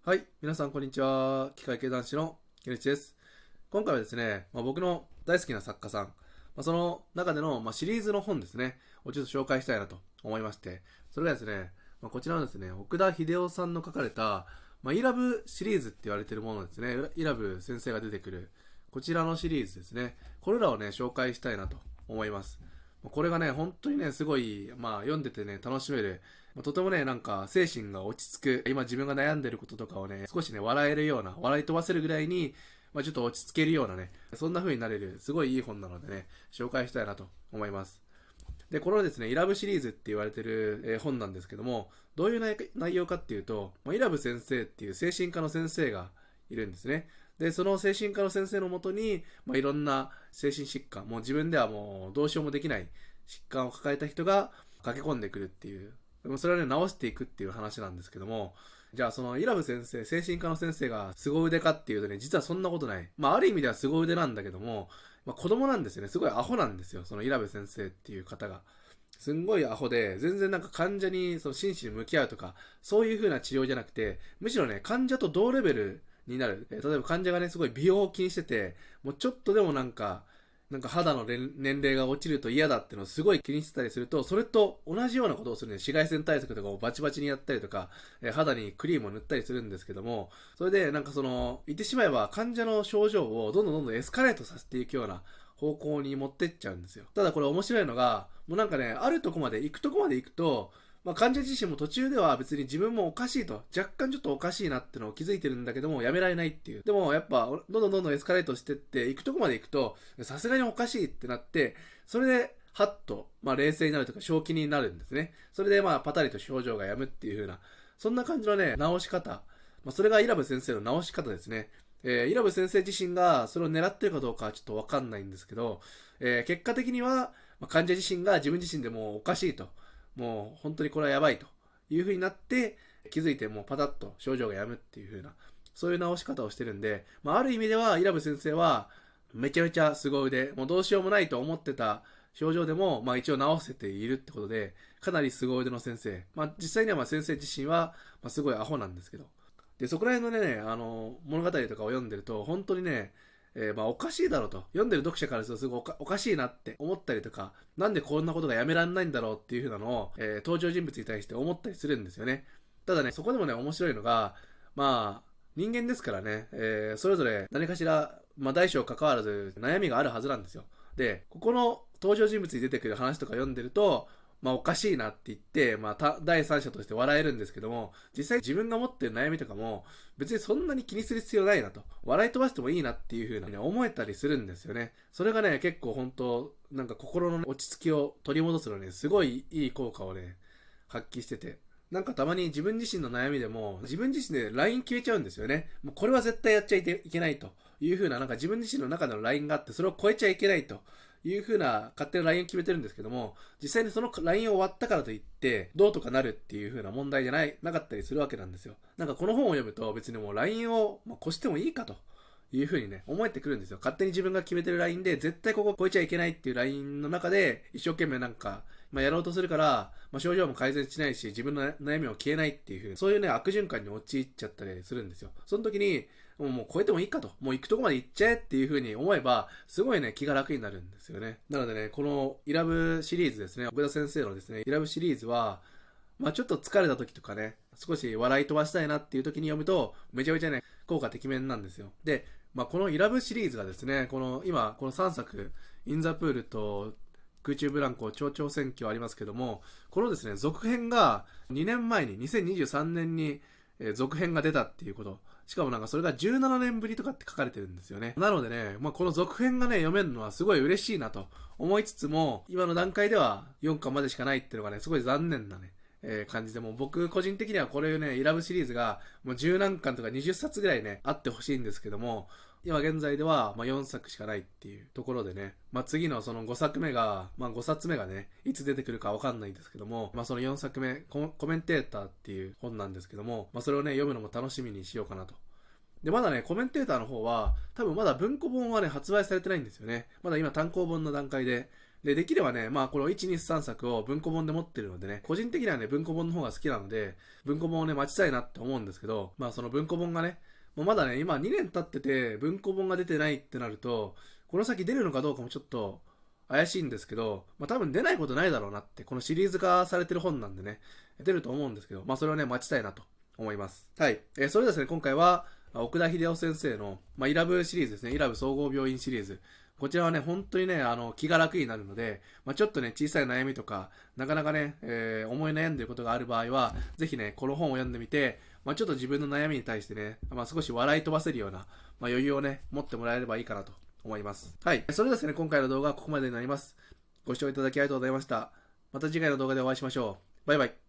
はい、皆さんこんにちは。機械系男子のケンイチです。今回はですね、僕の大好きな作家さん、その中での、シリーズの本ですね、をちょっと紹介したいなと思いまして、それがですね、こちらのですね、奥田秀夫さんの書かれた、イラブシリーズって言われているものですね、イラブ先生が出てくる、こちらのシリーズですね、これらをね、紹介したいなと思います。これがね、本当にね、すごい、読んでてね、楽しめる、とてもね、なんか、精神が落ち着く、今自分が悩んでることとかをね、少しね、笑えるような、笑い飛ばせるぐらいに、ちょっと落ち着けるようなね、そんな風になれる、すごいいい本なのでね、紹介したいなと思います。で、このですね、イラブシリーズって言われてる、本なんですけども、どういう内容かっていうと、イラブ先生っていう精神科の先生がいるんですね。で、その精神科の先生のもとに、いろんな精神疾患、もう自分ではもうどうしようもできない疾患を抱えた人が駆け込んでくるっていう、それをね、治していくっていう話なんですけども、じゃあそのイラブ先生、精神科の先生が凄腕かっていうとね、実はそんなことない。ある意味では凄腕なんだけども、子供なんですよね。すごいアホなんですよ。そのイラブ先生っていう方が。すんごいアホで、全然なんか患者にその真摯に向き合うとか、そういう風な治療じゃなくて、むしろね、患者と同レベルになる。例えば患者がね、すごい美容を気にしてて、もうちょっとでもなんか肌の年齢が落ちると嫌だっていうのをすごい気にしてたりすると、それと同じようなことをするね。紫外線対策とかをバチバチにやったりとか、肌にクリームを塗ったりするんですけども、それでなんかその、言ってしまえば患者の症状をどんどんエスカレートさせていくような方向に持ってっちゃうんですよ。ただこれ面白いのが、もうなんかね、あるとこまで行くとこまで行くと、患者自身も途中では別に自分もおかしいと、若干ちょっとおかしいなってのを気づいてるんだけども、やめられないっていう。でもやっぱ、どんどんエスカレートしてって、行くとこまで行くと、さすがにおかしいってなって、それで、はっと、冷静になるとか、正気になるんですね。それでパタリと症状が止むっていう風な、そんな感じのね、治し方。それがイラブ先生の治し方ですね。イラブ先生自身がそれを狙ってるかどうかはちょっとわかんないんですけど、結果的には、患者自身が自分自身でもうおかしいと。もう本当にこれはやばいという風になって気づいてもうパタッと症状が止むっていう風なそういう治し方をしてるんで、ある意味ではイラブ先生はめちゃめちゃ凄腕、もうどうしようもないと思ってた症状でも一応治せているってことでかなり凄腕の先生、実際には先生自身はすごいアホなんですけど、でそこら辺のね物語とかを読んでると本当にねおかしいだろうと読んでる読者からするとすごいおかしいなって思ったりとか、なんでこんなことがやめられないんだろうっていう風なのを、登場人物に対して思ったりするんですよね。ただね、そこでもね面白いのが、人間ですからね、それぞれ何かしら、大小関わらず悩みがあるはずなんですよ。でここの登場人物に出てくる話とか読んでるとおかしいなって言って、第三者として笑えるんですけども、実際自分が持ってる悩みとかも、別にそんなに気にする必要ないなと。笑い飛ばしてもいいなっていう風な、ね、思えたりするんですよね。それがね、結構本当なんか心の落ち着きを取り戻すのに、すごいいい効果をね、発揮してて。なんかたまに自分自身の悩みでも、自分自身で LINE 決めちゃうんですよね。もうこれは絶対やっちゃいけないという風な、なんか自分自身の中での LINE があって、それを超えちゃいけないと。いう風な勝手な LINE を決めてるんですけども、実際にその LINE を終わったからといって、どうとかなるっていう風な問題じゃなかったりするわけなんですよ。なんかこの本を読むと別にもう LINE を越してもいいかと。いう風にね、思えてくるんですよ。勝手に自分が決めてる LINE で、絶対ここ超えちゃいけないっていう LINE の中で、一生懸命なんか、やろうとするから、症状も改善しないし、自分の悩みも消えないっていう風に、そういうね、悪循環に陥っちゃったりするんですよ。その時に、もう超えてもいいかと。もう行くとこまで行っちゃえっていう風に思えば、すごいね、気が楽になるんですよね。なのでね、このイラブシリーズですね、奥田先生のですね、イラブシリーズは、ちょっと疲れた時とかね、少し笑い飛ばしたいなっていう時に読むと、めちゃめちゃね、効果てきめんなんですよ。で、このイラブシリーズがですね、この3作、インザプールと空中ブランコ、蝶々選挙ありますけども、このですね、続編が2年前に、2023年に続編が出たっていうこと。しかもなんかそれが17年ぶりとかって書かれてるんですよね。なのでね、この続編がね、読めるのはすごい嬉しいなと思いつつも、今の段階では4巻までしかないっていうのがね、すごい残念なね、感じで、も僕個人的にはこれね、イラブシリーズがもう10何巻とか20冊ぐらいね、あってほしいんですけども、今現在では4作しかないっていうところでね、次のその5作目が、5冊目がね、いつ出てくるかわかんないんですけども、その4作目コメンテーターっていう本なんですけども、それをね、読むのも楽しみにしようかなと。で、まだね、コメンテーターの方は、多分まだ文庫本はね、発売されてないんですよね。まだ今単行本の段階で、で、できればね、この1、2、3作を文庫本で持ってるのでね、個人的にはね、文庫本の方が好きなので、文庫本をね、待ちたいなって思うんですけど、その文庫本がね、もうまだね、今2年経ってて、文庫本が出てないってなると、この先出るのかどうかもちょっと怪しいんですけど、多分出ないことないだろうなって、このシリーズ化されてる本なんでね、出ると思うんですけど、それをね、待ちたいなと思います。はい。それでですね、今回は、奥田秀夫先生の、イラブシリーズですね、イラブ総合病院シリーズ。こちらはね、本当にね、気が楽になるので、ちょっとね、小さい悩みとか、なかなかね、思い悩んでいることがある場合は、ぜひね、この本を読んでみて、ちょっと自分の悩みに対してね、少し笑い飛ばせるような、余裕をね、持ってもらえればいいかなと思います。はい。それではですね、今回の動画はここまでになります。ご視聴いただきありがとうございました。また次回の動画でお会いしましょう。バイバイ。